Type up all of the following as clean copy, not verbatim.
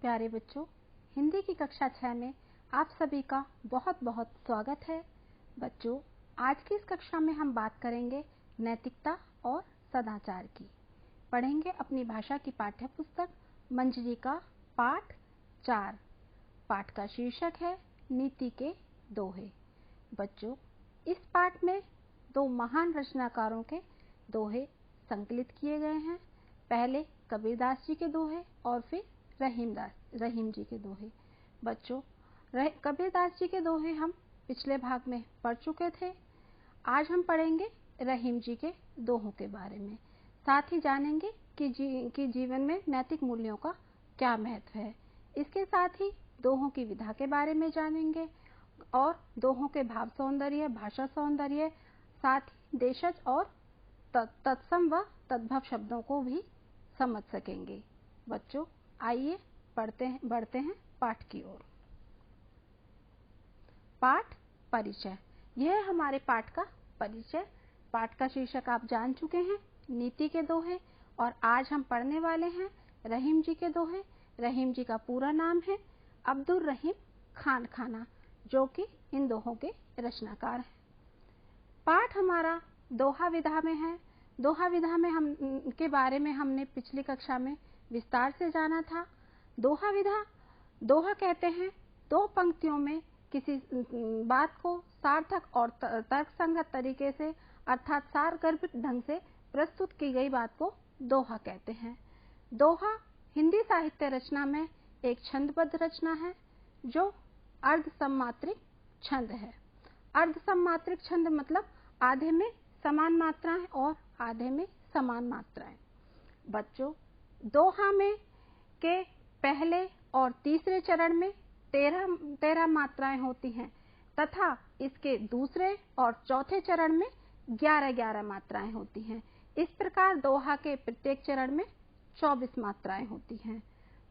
प्यारे बच्चों, हिंदी की कक्षा 6 में आप सभी का बहुत बहुत स्वागत है। बच्चों, आज की इस कक्षा में हम बात करेंगे नैतिकता और सदाचार की। पढ़ेंगे अपनी भाषा की पाठ्य पुस्तक मंजरी का पाठ 4। पाठ का शीर्षक है नीति के दोहे। बच्चों, इस पाठ में दो महान रचनाकारों के दोहे संकलित किए गए हैं। पहले कबीरदास जी के दोहे और फिर रहीम जी के दोहे। बच्चों, कबीरदास जी के दोहे हम पिछले भाग में पढ़ चुके थे। आज हम पढ़ेंगे रहीम जी के दोहों के बारे में। साथ ही जानेंगे कि जीवन में नैतिक मूल्यों का क्या महत्व है। इसके साथ ही दोहों की विधा के बारे में जानेंगे और दोहों के भाव सौंदर्य, भाषा सौंदर्य, साथ ही देशज और तत्सम व तद्भव शब्दों को भी समझ सकेंगे। बच्चों, आइए बढ़ते हैं पाठ की ओर। पाठ परिचय। यह है हमारे पाठ का परिचय। पाठ का शीर्षक आप जान चुके हैं, नीति के दोहे, और आज हम पढ़ने वाले हैं रहीम जी के दोहे। रहीम जी का पूरा नाम है अब्दुल रहीम खान खाना, जो कि इन दोहों के रचनाकार हैं। पाठ हमारा दोहा विधा में है। दोहा विधा में हम के बारे में हमने पिछली कक्षा में विस्तार से जाना था। दोहा विधा, दोहा कहते हैं दो पंक्तियों में किसी बात को सार्थक और तर्कसंगत तरीके से अर्थात सारगर्भित ढंग से प्रस्तुत की गई बात को दोहा कहते हैं। दोहा हिंदी साहित्य रचना में एक छंदबद्ध रचना है जो अर्ध सम्मात्रिक छंद है। अर्ध सम्मात्रिक छंद मतलब आधे में समान मात्राएं और आधे में समान मात्राएं। बच्चों, दोहा में के पहले और तीसरे चरण में 13 मात्राएं होती हैं तथा इसके दूसरे और चौथे चरण में 11 मात्राएं होती हैं। इस प्रकार दोहा के प्रत्येक चरण में 24 मात्राएं होती हैं।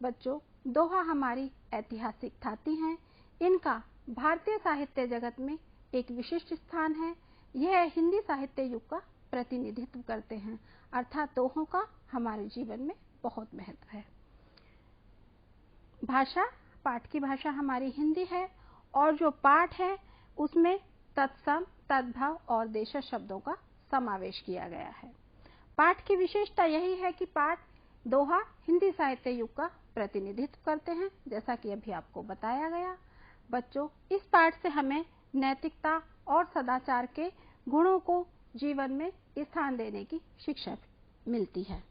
बच्चों, दोहा हमारी ऐतिहासिक थाती हैं। इनका भारतीय साहित्य जगत में एक विशिष्ट स्थान है। यह हिंदी साहित्य युग का प्रतिनिधित्व करते हैं, अर्थात दोहों का हमारे जीवन में बहुत महत्व है। भाषा, पाठ की भाषा हमारी हिंदी है और जो पाठ है उसमें तत्सम, तद्भव और देशज शब्दों का समावेश किया गया है। पाठ की विशेषता यही है कि पाठ दोहा हिंदी साहित्य युग का प्रतिनिधित्व करते हैं, जैसा कि अभी आपको बताया गया। बच्चों, इस पाठ से हमें नैतिकता और सदाचार के गुणों को जीवन में स्थान देने की शिक्षा मिलती है।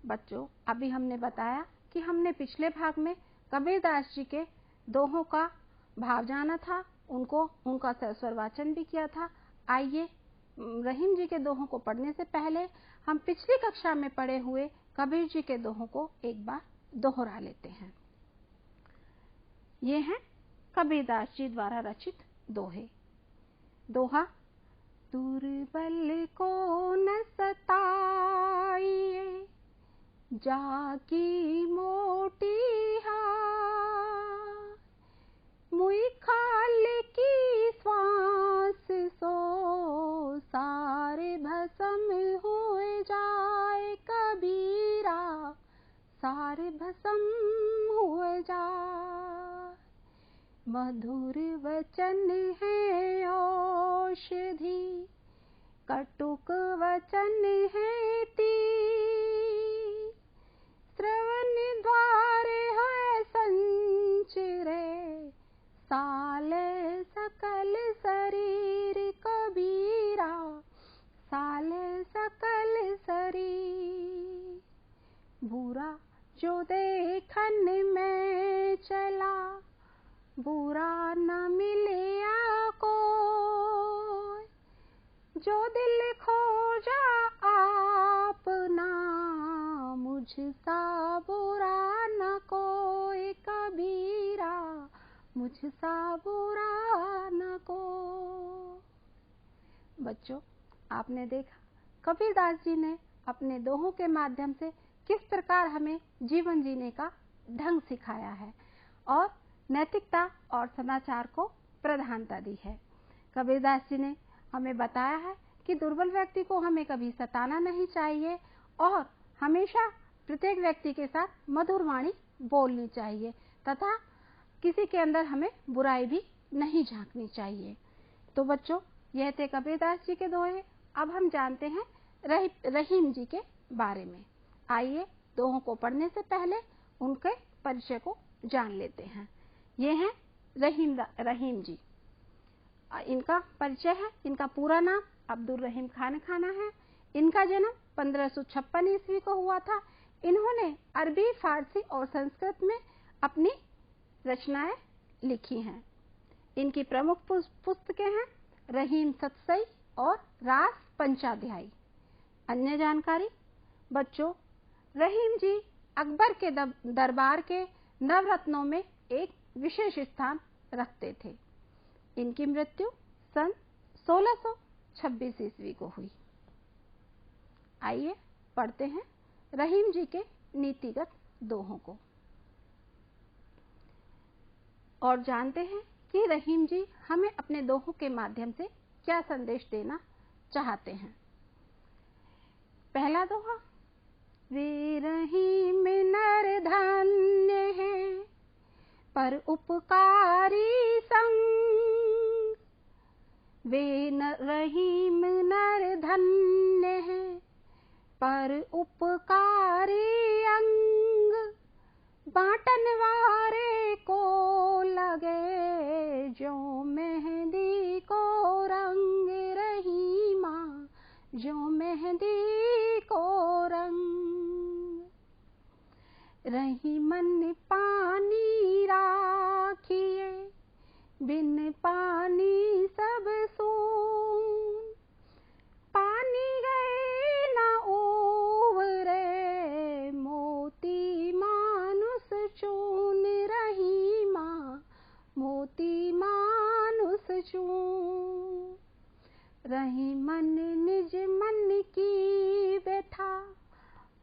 बच्चों, अभी हमने बताया कि हमने पिछले भाग में कबीरदास जी के दोहों का भाव जाना था, उनका सस्वर वाचन भी किया था। आइए रहीम जी के दोहों को पढ़ने से पहले हम पिछली कक्षा में पढ़े हुए कबीर जी के दोहों को एक बार दोहरा लेते हैं। ये हैं कबीरदास जी द्वारा रचित दोहे। दोहा। दुर्बल को न सताइए, जागी मोटी हार, मुई खाल की श्वास सो सारे भस्म हुए जाए कबीरा, सारे भस्म हुए जाए। मधुर वचन है औषधि, कटुक वचन है तीर, श्रवण द्वार है संचिरे, साले सकल शरीर कबीरा, साले सकल शरीर। बुरा जो देखन में चला, बुरा न मिलिया कोई, जो दिल खोजा आपना, मुझसा बुरा न कोई कबीरा, मुझसा बुरा न कोई। बच्चों, आपने देखा कबीरदास जी ने अपने दोहों के माध्यम से किस प्रकार हमें जीवन जीने का ढंग सिखाया है और नैतिकता और सदाचार को प्रधानता दी है। कबीरदास जी ने हमें बताया है कि दुर्बल व्यक्ति को हमें कभी सताना नहीं चाहिए और हमेशा प्रत्येक व्यक्ति के साथ मधुर वाणी बोलनी चाहिए तथा किसी के अंदर हमें बुराई भी नहीं झांकनी चाहिए। तो बच्चों, यह थे कबीरदास जी के दोहे। अब हम जानते हैं रहीम जी के बारे में। आइए दोहों को पढ़ने से पहले उनके परिचय को जान लेते हैं। ये हैं रहीम जी। इनका परिचय है। इनका पूरा नाम अब्दुल रहीम खान खाना है। इनका जन्म 1556 ईस्वी को हुआ था। इन्होंने अरबी, फारसी और संस्कृत में अपनी रचनाएं लिखी हैं। इनकी प्रमुख पुस्तकें हैं रहीम सतसई और रास पंचाध्यायी। अन्य जानकारी बच्चों, रहीम जी अकबर के दरबार के नवरत्नों में एक विशेष स्थान रखते थे। इनकी मृत्यु सन 1626 ईस्वी को हुई। आइए पढ़ते हैं रहीम जी के नीतिगत दोहों को और जानते हैं कि रहीम जी हमें अपने दोहों के माध्यम से क्या संदेश देना चाहते हैं। पहला दोहा, वे रहीम नर धन्य हैं पर उपकारी संग। वे रहीम नर धन्य हैं पर उपकारी अंग। बांटन वारे को लगे जो मेहंदी को रंग। रहीमा जो मेहंदी को रंग। रहीमन पानी राखिए बिन पानी सब सून। पानी गए न उबरे मोती मानुष चून। रहीमा मोती मानुष चून। रहीमन निज मन की व्यथा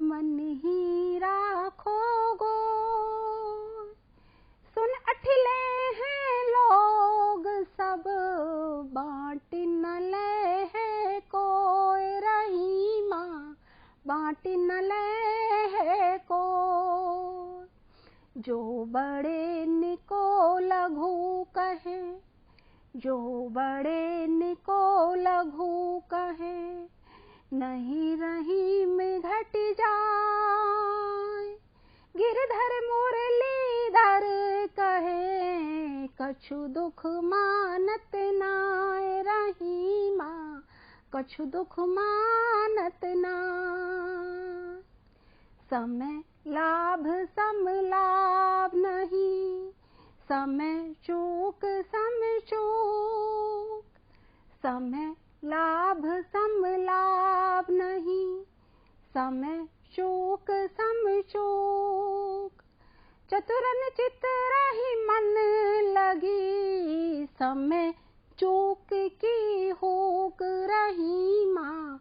मन ही राखो गोय। सुन अठिले हैं लोग सब बांट न ले है कोय। रहीमा बांट न ले है कोय। जो बड़े निको लघु कहे जो बड़े निको लघु कहे। नहीं रहीम घट जाए। गिरधर मुरलीधर कहे कछु दुख मानत नाय। रहीमा कछु दुख मानत नाय। समय लाभ सम लाभ नहीं समय चूक सम चूक। समय लाभ सम लाभ नहीं समय चूक सम चूक। चतुरन चित रही मन लगी समय चूक की होक। रहीमा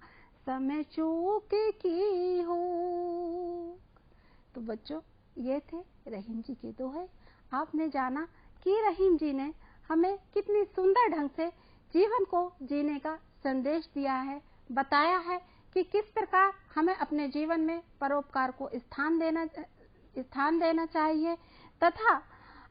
समय चूक की होक। तो बच्चों, ये थे रहीम जी के दोहे। आपने जाना कि रहीम जी ने हमें कितनी सुंदर ढंग से जीवन को जीने का संदेश दिया है, बताया है कि किस प्रकार हमें अपने जीवन में परोपकार को स्थान देना चाहिए तथा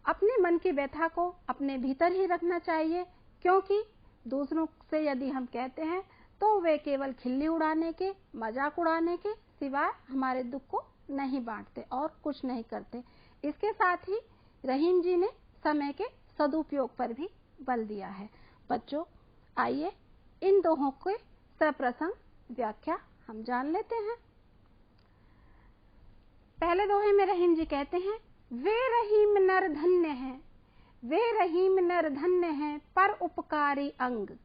अपने मन की व्यथा को अपने भीतर ही रखना चाहिए। क्योंकि दूसरों से यदि हम कहते हैं तो वे केवल खिल्ली उड़ाने के, मजाक उड़ाने के सिवाय हमारे दुख को नहीं बांटते और कुछ नहीं करते। इसके साथ ही रहीम जी ने समय के सदुपयोग पर भी बल दिया है। बच्चों, आइए इन दोहों के सप्रसंग व्याख्या हम जान लेते हैं। पहले दोहे में रहीम जी कहते हैं, वे रहीम नर धन्य हैं। वे रहीम नर धन्य हैं पर उपकारी अंग।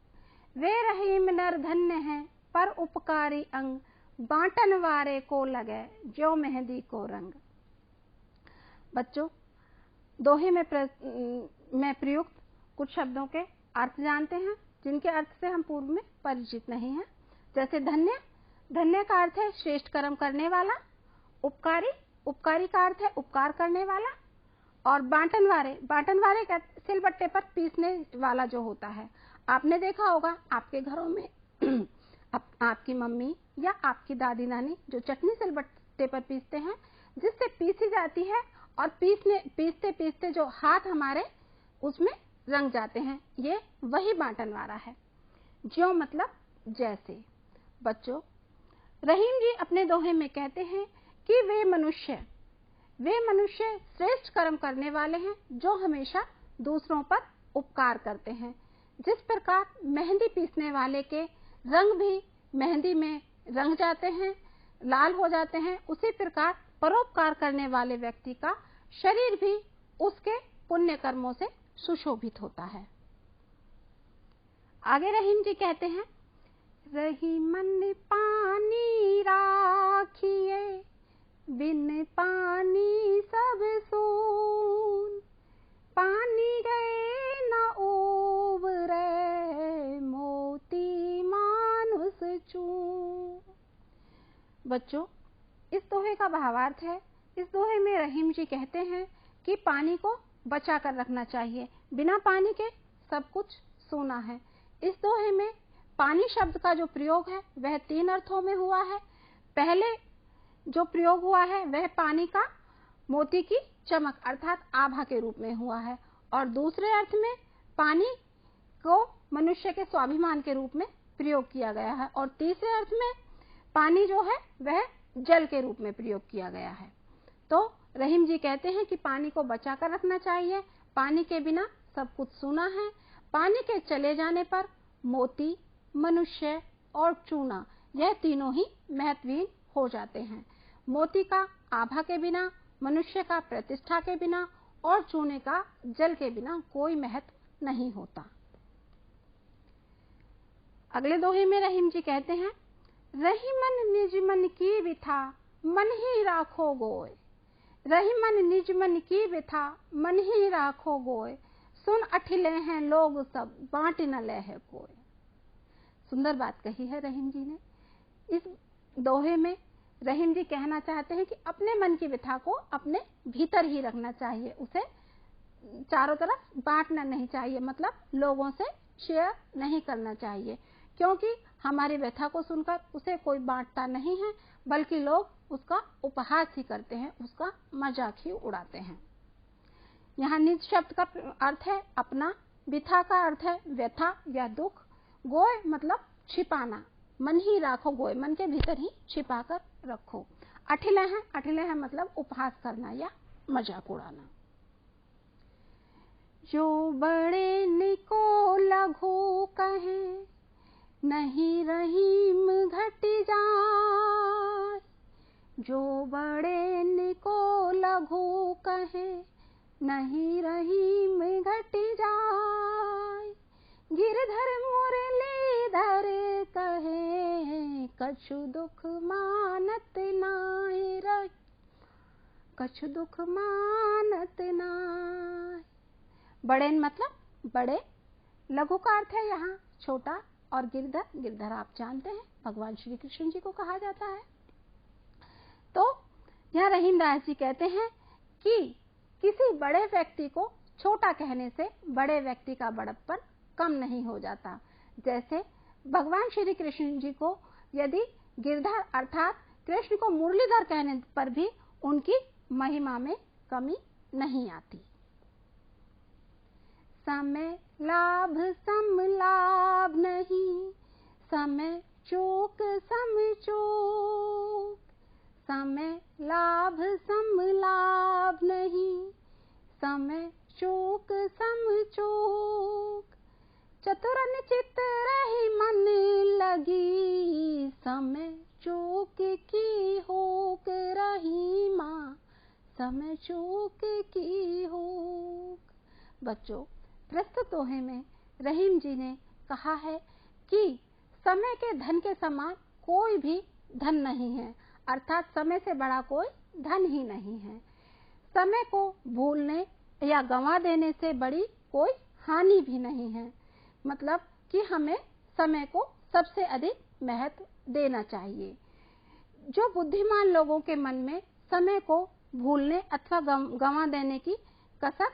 वे रहीम नर धन्य हैं पर उपकारी अंग। बांटन वारे को लगे जो मेहंदी को रंग। बच्चों, दोहे में प्रयुक्त कुछ शब्दों के अर्थ जानते हैं जिनके अर्थ से हम पूर्व में परिचित नहीं हैं। जैसे धन्य, धन्य का अर्थ है श्रेष्ठ कर्म करने वाला। उपकारी, उपकारी का अर्थ है उपकार करने वाला। और बांटन वारे का सिलबट्टे पर पीसने वाला जो होता है। आपने देखा होगा आपके घरों में आपकी मम्मी या आपकी दादी नानी जो चटनी सिलबट्टे पर पीसते हैं, जिससे पीसी जाती है और पीसते पीसते जो हाथ हमारे उसमें रंग जाते हैं। ये वही बांटन वाला है। ज्यों मतलब जैसे। बच्चों, रहीम जी अपने दोहे में कहते हैं कि वे मनुष्य श्रेष्ठ कर्म करने वाले हैं जो हमेशा दूसरों पर उपकार करते हैं। जिस प्रकार मेहंदी पीसने वाले के रंग भी मेहंदी में रंग जाते हैं, लाल हो जाते हैं, उसी प्रकार परोपकार करने वाले व्यक्ति का शरीर भी उसके पुण्य कर्मों से सुशोभित होता है। आगे रहीम जी कहते हैं, रहीमन पानी राखिए, बिन पानी सब सून, पानी गए न ओवरे, मोती मानुष चून। बच्चों, इस दोहे का भावार्थ है, इस दोहे में रहीम जी कहते हैं कि पानी को बचा कर रखना चाहिए, बिना पानी के सब कुछ सूना है। इस दोहे में पानी शब्द का जो प्रयोग है वह 3 अर्थों में हुआ है। पहले जो प्रयोग हुआ है वह पानी का मोती की चमक अर्थात आभा के रूप में हुआ है, और दूसरे अर्थ में पानी को मनुष्य के स्वाभिमान के रूप में प्रयोग किया गया है, और तीसरे अर्थ में पानी जो है वह जल के रूप में प्रयोग किया गया है। तो रहीम जी कहते हैं कि पानी को बचा कर रखना चाहिए, पानी के बिना सब कुछ सूना है। पानी के चले जाने पर मोती, मनुष्य और चूना यह तीनों ही महत्वहीन हो जाते हैं। मोती का आभा के बिना, मनुष्य का प्रतिष्ठा के बिना और चूने का जल के बिना कोई महत्व नहीं होता। अगले दोहे में रहीम जी कहते हैं, रहीमन निज मन की विथा, मन ही राखो गोय। रहीमन निज मन की विथा, मन ही राखो गोय, सुन अठिले हैं लोग सब, बांट न ले है कोई। सुंदर बात कही है रहीम जी ने। इस दोहे में रहीम जी कहना चाहते हैं कि अपने मन की व्यथा को अपने भीतर ही रखना चाहिए, उसे चारों तरफ बांटना नहीं चाहिए, मतलब लोगों से शेयर नहीं करना चाहिए, क्योंकि हमारी व्यथा को सुनकर उसे कोई बांटता नहीं है, बल्कि लोग उसका उपहास ही करते हैं, उसका मजाक ही उड़ाते हैं। यहाँ निज शब्द का अर्थ है अपना, व्यथा का अर्थ है व्यथा या दुख, गोय मतलब छिपाना, मन ही राखो गोय, मन के भीतर ही छिपा कर रखो। अठिले हैं मतलब उपहास करना या मजाक उड़ाना। जो बड़े निको लघु कहे, नहीं रहीम घट जाए। जो बड़े निको लघु कहे, नहीं रहीम घट जाए। गिरधर मुरलीधर कहे, कछु दुख मानत नाय रे, कछु दुख मानत नाय। बड़े मतलब बड़े, लघु का अर्थ है यहाँ छोटा, और गिरधर आप जानते हैं भगवान श्री कृष्ण जी को कहा जाता है। तो यहाँ रहीम दास जी कहते हैं कि किसी बड़े व्यक्ति को छोटा कहने से बड़े व्यक्ति का बड़प्पन कम नहीं हो जाता। जैसे भगवान श्री कृष्ण जी को यदि गिरधर अर्थात कृष्ण को मुरलीधर कहने पर भी उनकी महिमा में कमी नहीं आती। समय लाभ सम लाभ नहीं, समय चूक सम चूक। समय लाभ सम लाभ नहीं, समय चूक सम चूक। चतुरन चित रही मन लगी, समय चूक की होक रही माँ, समय चूक की होक। बच्चों, प्रस्तुत दोहे में रहीम जी ने कहा है कि समय के धन के समान कोई भी धन नहीं है, अर्थात समय से बड़ा कोई धन ही नहीं है। समय को भूलने या गंवा देने से बड़ी कोई हानि भी नहीं है, मतलब कि हमें समय को सबसे अधिक महत्व देना चाहिए। जो बुद्धिमान लोगों के मन में समय को भूलने अथवा गंवा देने की कसक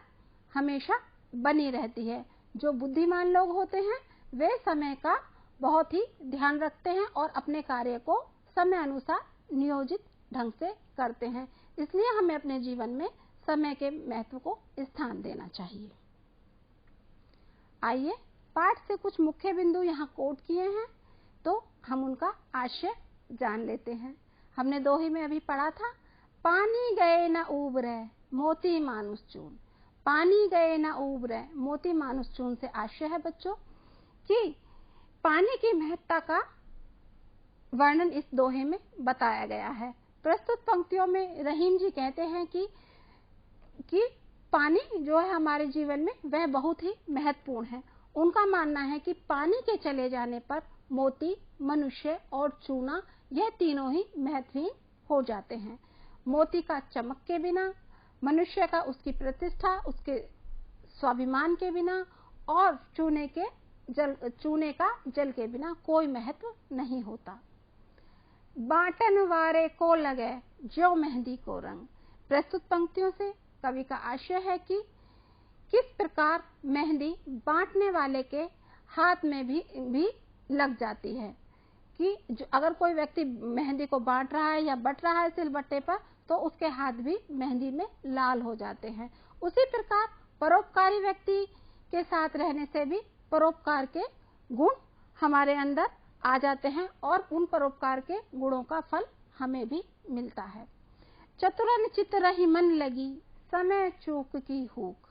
हमेशा बनी रहती है। जो बुद्धिमान लोग होते हैं वे समय का बहुत ही ध्यान रखते हैं और अपने कार्य को समय अनुसार नियोजित ढंग से करते हैं। इसलिए हमें अपने जीवन में समय के महत्व को स्थान देना चाहिए। आइए पाठ से कुछ मुख्य बिंदु यहाँ कोट किए हैं, तो हम उनका आशय जान लेते हैं। हमने दोहे में अभी पढ़ा था, पानी गए न उबरे मोती मानुष चून। पानी गए न उबरे मोती मानुष चून से आशय है बच्चों कि पानी की महत्ता का वर्णन इस दोहे में बताया गया है। प्रस्तुत पंक्तियों में रहीम जी कहते हैं कि पानी जो है हमारे जीवन में वह बहुत ही महत्वपूर्ण है। उनका मानना है कि पानी के चले जाने पर मोती, मनुष्य और चूना यह तीनों ही महत्वहीन हो जाते हैं। मोती का चमक के बिना, मनुष्य का उसकी प्रतिष्ठा, उसके स्वाभिमान के बिना और चूने का जल के बिना कोई महत्व नहीं होता। बाटन वारे को लगे जो मेहंदी को रंग। प्रस्तुत पंक्तियों से कवि का आशय है कि किस प्रकार मेहंदी बांटने वाले के हाथ में भी लग जाती है कि अगर कोई व्यक्ति मेहंदी को बांट रहा है या बट रहा है सिलबट्टे पर, तो उसके हाथ भी मेहंदी में लाल हो जाते हैं। उसी प्रकार परोपकारी व्यक्ति के साथ रहने से भी परोपकार के गुण हमारे अंदर आ जाते हैं और उन परोपकार के गुणों का फल हमें भी मिलता है। चतुरन चित रही मन लगी समय चूक की हुक।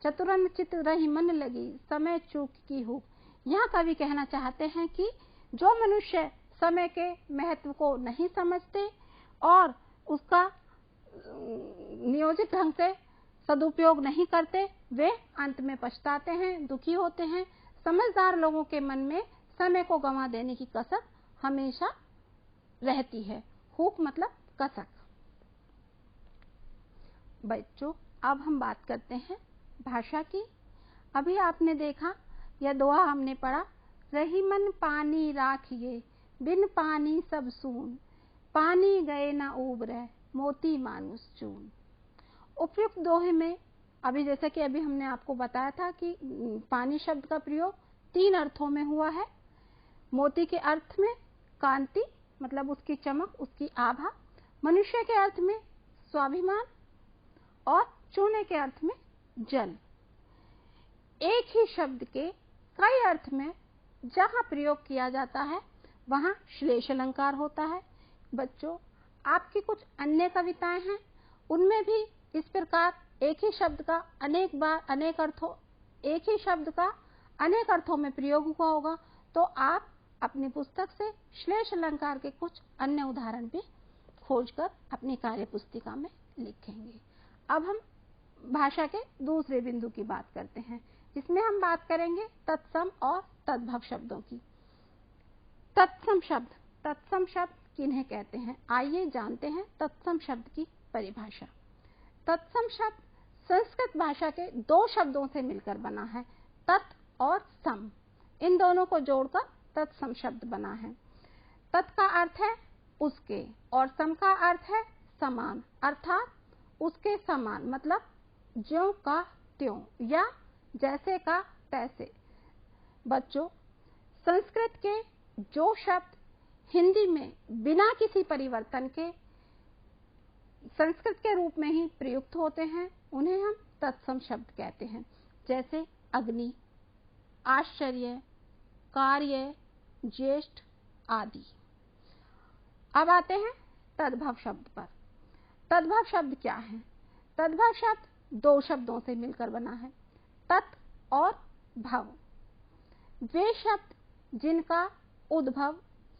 चतुरन चित रही मन लगी समय चूक की हुक। यहाँ कवि कहना चाहते हैं कि जो मनुष्य समय के महत्व को नहीं समझते और उसका नियोजित ढंग से सदुपयोग नहीं करते, वे अंत में पछताते हैं, दुखी होते हैं। समझदार लोगों के मन में समय को गंवा देने की कसक हमेशा रहती है। हुक मतलब कसक। बच्चों, अब हम बात करते हैं भाषा की। अभी आपने देखा, यह दोहा हमने पढ़ा, रही मन पानी राखिए बिन पानी सब सून। पानी गए न उबरे मोती मानुष चून। उपयुक्त दोहे में जैसे कि अभी हमने आपको बताया था कि पानी शब्द का प्रयोग 3 अर्थों में हुआ है। मोती के अर्थ में कांति मतलब उसकी चमक, उसकी आभा। मनुष्य के अर्थ में स्वाभिमान और चूने के अर्थ में जल। एक ही शब्द के कई अर्थ में जहां प्रयोग किया जाता है वहां श्लेष अलंकार होता है। बच्चों, आपकी कुछ अन्य कविताएं हैं, उनमें भी इस प्रकार एक ही शब्द का अनेक अर्थों में प्रयोग हुआ होगा, तो आप अपनी पुस्तक से श्लेष अलंकार के कुछ अन्य उदाहरण भी खोजकर अपनी कार्य पुस्तिका में लिखेंगे। अब हम भाषा के दूसरे बिंदु की बात करते हैं, जिसमें हम बात करेंगे तत्सम और तद्भव शब्दों की। तत्सम शब्द किन्हें कहते हैं? आइए जानते हैं तत्सम शब्द की परिभाषा। तत्सम शब्द संस्कृत भाषा के 2 शब्दों से मिलकर बना है, तत् और सम। इन दोनों को जोड़कर तत्सम शब्द बना है। तत् का अर्थ है उसके और सम का अर्थ है समान, अर्थात उसके समान मतलब ज्यों का त्यों या जैसे का तैसे। बच्चों, संस्कृत के जो शब्द हिंदी में बिना किसी परिवर्तन के संस्कृत के रूप में ही प्रयुक्त होते हैं, उन्हें हम तत्सम शब्द कहते हैं। जैसे अग्नि, आश्चर्य, कार्य, ज्येष्ठ आदि। अब आते हैं तद्भव शब्द पर। तद्भव शब्द क्या है? तद्भव शब्द 2 शब्दों से मिलकर बना है, तत् और भव। वे शब्द जिनका उद्भव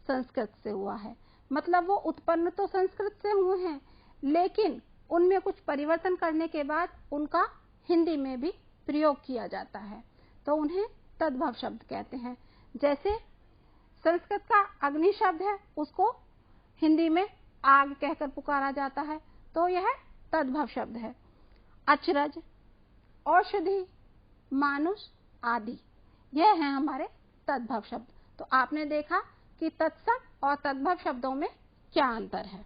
संस्कृत से हुआ है, मतलब वो उत्पन्न तो संस्कृत से हुए हैं, लेकिन उनमें कुछ परिवर्तन करने के बाद उनका हिंदी में भी प्रयोग किया जाता है, तो उन्हें तद्भव शब्द कहते हैं। जैसे संस्कृत का अग्नि शब्द है, उसको हिंदी में आग कहकर पुकारा जाता है, तो यह तद्भव शब्द है। अचरज, औषधि, मानुष आदि, यह है हमारे तद्भव शब्द। तो आपने देखा कि तत्सम और तद्भव शब्दों में क्या अंतर है।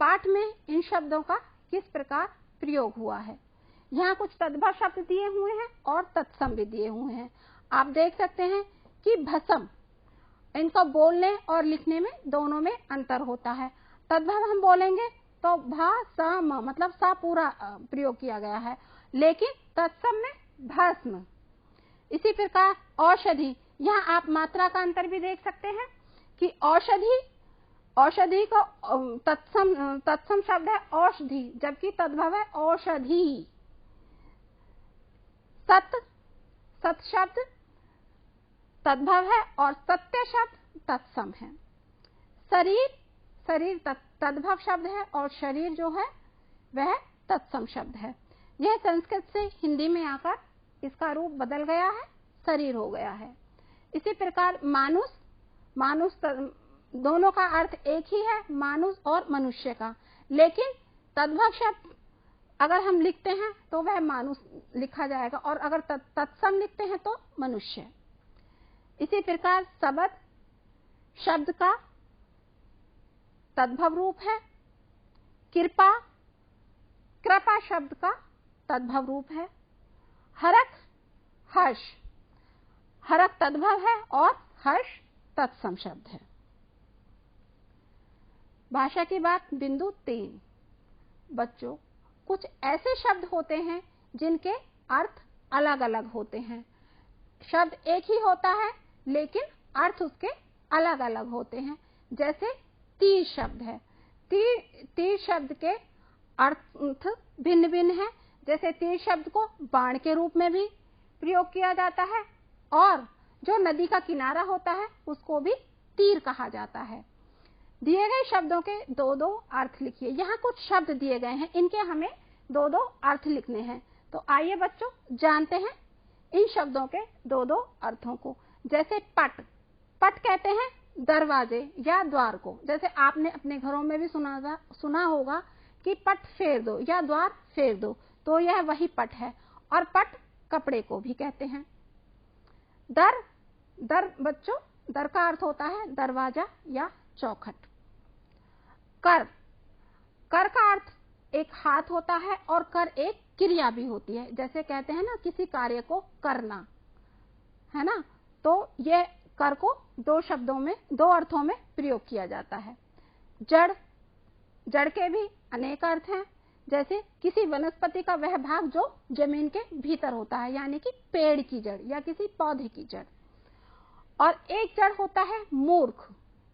पाठ में इन शब्दों का किस प्रकार प्रयोग हुआ है। यहाँ कुछ तद्भव शब्द दिए हुए हैं और तत्सम भी दिए हुए हैं। आप देख सकते हैं कि भस्म, इनको बोलने और लिखने में दोनों में अंतर होता है। तद्भव हम बोलेंगे तो भा स म मतलब सा पूरा प्रयोग किया गया है, लेकिन तत्सम में भस्म। इसी प्रकार औषधि, यहाँ आप मात्रा का अंतर भी देख सकते हैं कि औषधि, औषधि का तत्सम शब्द है औषधि, जबकि तद्भव है औषधि। सत, सत शब्द तद्भव है और सत्य शब्द तत्सम है। शरीर, शरीर तद्भव शब्द है और शरीर जो है वह तत्सम शब्द है। यह संस्कृत से हिंदी में आकर इसका रूप बदल गया है, शरीर हो गया है। इसी प्रकार मानुष, मानुष दोनों का अर्थ एक ही है, मानुष और मनुष्य का, लेकिन तद्भव शब्द अगर हम लिखते हैं तो वह मानुष लिखा जाएगा और अगर तत्सम लिखते हैं तो मनुष्य। इसी प्रकार शब्द शब्द का तद्भव रूप है, कृपा, कृपा शब्द का तद्भव रूप है। हरख, हर्ष, हरख तद्भव है और हर्ष तत्सम शब्द है। भाषा की बात बिंदु 3। बच्चों, कुछ ऐसे शब्द होते हैं जिनके अर्थ अलग अलग होते हैं। शब्द एक ही होता है लेकिन अर्थ उसके अलग अलग होते हैं। जैसे तीर शब्द है, तीर शब्द के अर्थ भिन्न भिन्न है। जैसे तीर शब्द को बाण के रूप में भी प्रयोग किया जाता है और जो नदी का किनारा होता है उसको भी तीर कहा जाता है। दिए गए शब्दों के दो दो अर्थ लिखिए। यहाँ कुछ शब्द दिए गए हैं, इनके हमें दो दो अर्थ लिखने हैं। तो आइए बच्चों जानते हैं इन शब्दों के दो दो अर्थों को। जैसे पट, पट कहते हैं दरवाजे या द्वार को। जैसे आपने अपने घरों में भी सुना होगा कि पट फेर दो या द्वार फेर दो, तो यह वही पट है। और पट कपड़े को भी कहते हैं। दर, दर बच्चों, दर का अर्थ होता है दरवाजा या चौखट। कर, कर का अर्थ एक हाथ होता है और कर एक क्रिया भी होती है। जैसे कहते हैं ना किसी कार्य को करना, है ना, तो यह कर को दो शब्दों में, दो अर्थों में प्रयोग किया जाता है। जड़, जड़ के भी अनेक अर्थ हैं। जैसे किसी वनस्पति का वह भाग जो जमीन के भीतर होता है, यानी कि पेड़ की जड़ या किसी पौधे की जड़। और एक जड़ होता है मूर्ख।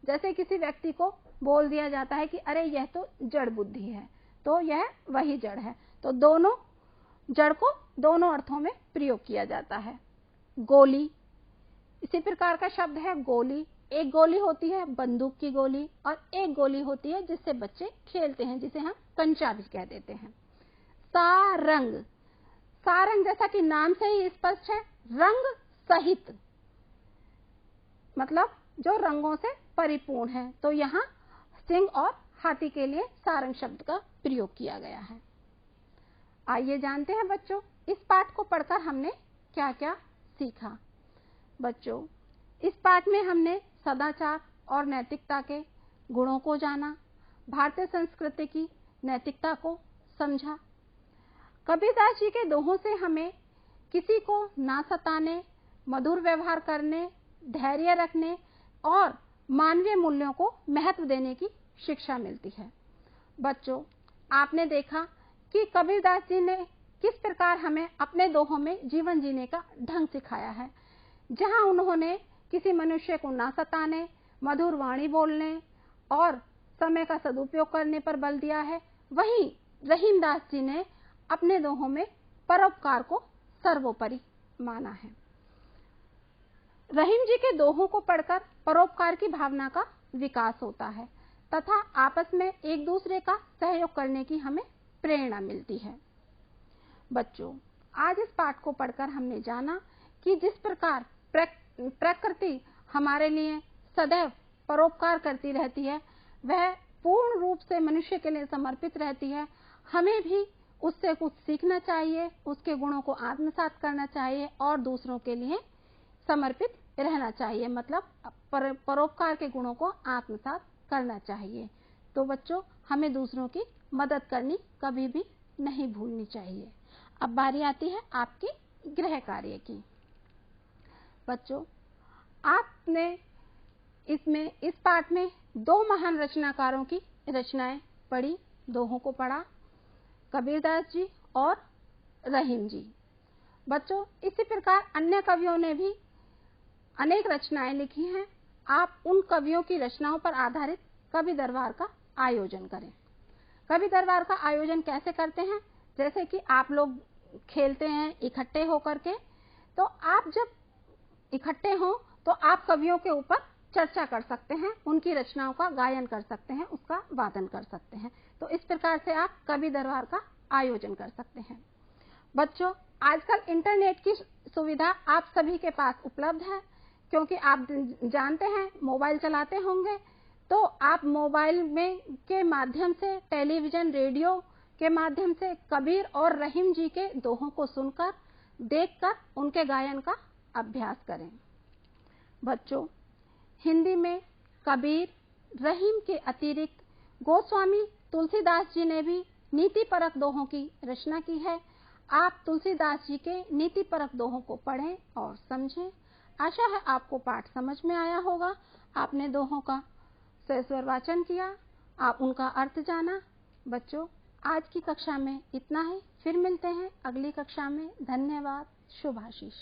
जैसे किसी व्यक्ति को बोल दिया जाता है कि अरे यह तो जड़ बुद्धि है, तो यह वही जड़ है। तो दोनों जड़ को दोनों अर्थों में प्रयोग किया जाता है। गोली, इसी प्रकार का शब्द है गोली। एक गोली होती है बंदूक की गोली और एक गोली होती है जिससे बच्चे खेलते हैं, जिसे हम कंचा भी कह देते हैं। सारंग, सारंग जैसा कि नाम से ही स्पष्ट है, रंग सहित, मतलब जो रंगों से परिपूर्ण है। तो यहाँ सिंह और हाथी के लिए सारंग शब्द का प्रयोग किया गया है। आइए जानते हैं बच्चों इस पाठ को पढ़कर हमने क्या क्या सीखा। बच्चों, इस पाठ में हमने सदाचार और नैतिकता के गुणों को जाना, भारतीय संस्कृति की नैतिकता को समझा। कबीरदास जी के दोहों से हमें किसी को ना सताने, मधुर व्यवहार करने, धैर्य रखने और मानवीय मूल्यों को महत्व देने की शिक्षा मिलती है। बच्चों, आपने देखा कि कबीरदास जी ने किस प्रकार हमें अपने दोहों में जीवन जीने का ढंग सिखाया है। जहां उन्होंने किसी मनुष्य को ना सताने, मधुर वाणी बोलने और समय का सदुपयोग करने पर बल दिया है, वहीं रहीमदास जी ने अपने दोहों में परोपकार को सर्वोपरि माना है। रहीम जी के दोहों को पढ़कर परोपकार की भावना का विकास होता है तथा आपस में एक दूसरे का सहयोग करने की हमें प्रेरणा मिलती है। बच्चों, आज इस पाठ को पढ़कर हमने जाना कि जिस प्रकार प्रकृति हमारे लिए सदैव परोपकार करती रहती है, वह पूर्ण रूप से मनुष्य के लिए समर्पित रहती है। हमें भी उससे कुछ सीखना चाहिए, उसके गुणों को आत्मसात करना चाहिए और दूसरों के लिए समर्पित रहना चाहिए, मतलब परोपकार के गुणों को आत्मसात करना चाहिए। तो बच्चों, हमें दूसरों की मदद करनी कभी भी नहीं भूलनी चाहिए। अब बारी आती है आपकी गृह कार्य की। बच्चों, आपने इसमें इस पाठ में दो महान रचनाकारों की रचनाएं पढ़ी, दोहों को पढ़ा, कबीरदास जी और रहीम जी। बच्चों, इसी प्रकार अन्य कवियों ने भी अनेक रचनाएं लिखी हैं। आप उन कवियों की रचनाओं पर आधारित कवि दरबार का आयोजन करें। कवि दरबार का आयोजन कैसे करते हैं? जैसे कि आप लोग खेलते हैं इकट्ठे होकर के, तो आप जब इकट्ठे हों तो आप कवियों के ऊपर चर्चा कर सकते हैं, उनकी रचनाओं का गायन कर सकते हैं, उसका वादन कर सकते हैं। तो इस प्रकार से आप कवि दरबार का आयोजन कर सकते हैं। बच्चों, आजकल इंटरनेट की सुविधा आप सभी के पास उपलब्ध है, क्योंकि आप जानते हैं मोबाइल चलाते होंगे, तो आप मोबाइल में के माध्यम से, टेलीविजन, रेडियो के माध्यम से कबीर और रहीम जी के दोहों को सुनकर, देखकर उनके गायन का अभ्यास करें। बच्चों, हिंदी में कबीर, रहीम के अतिरिक्त गोस्वामी तुलसीदास जी ने भी नीति परक दोहों की रचना की है। आप तुलसीदास जी के नीति परक दोहों को पढ़ें और समझें। आशा है आपको पाठ समझ में आया होगा। आपने दोहों का सस्वर वाचन किया, आप उनका अर्थ जाना। बच्चों, आज की कक्षा में इतना ही। फिर मिलते हैं अगली कक्षा में। धन्यवाद। शुभ आशीष।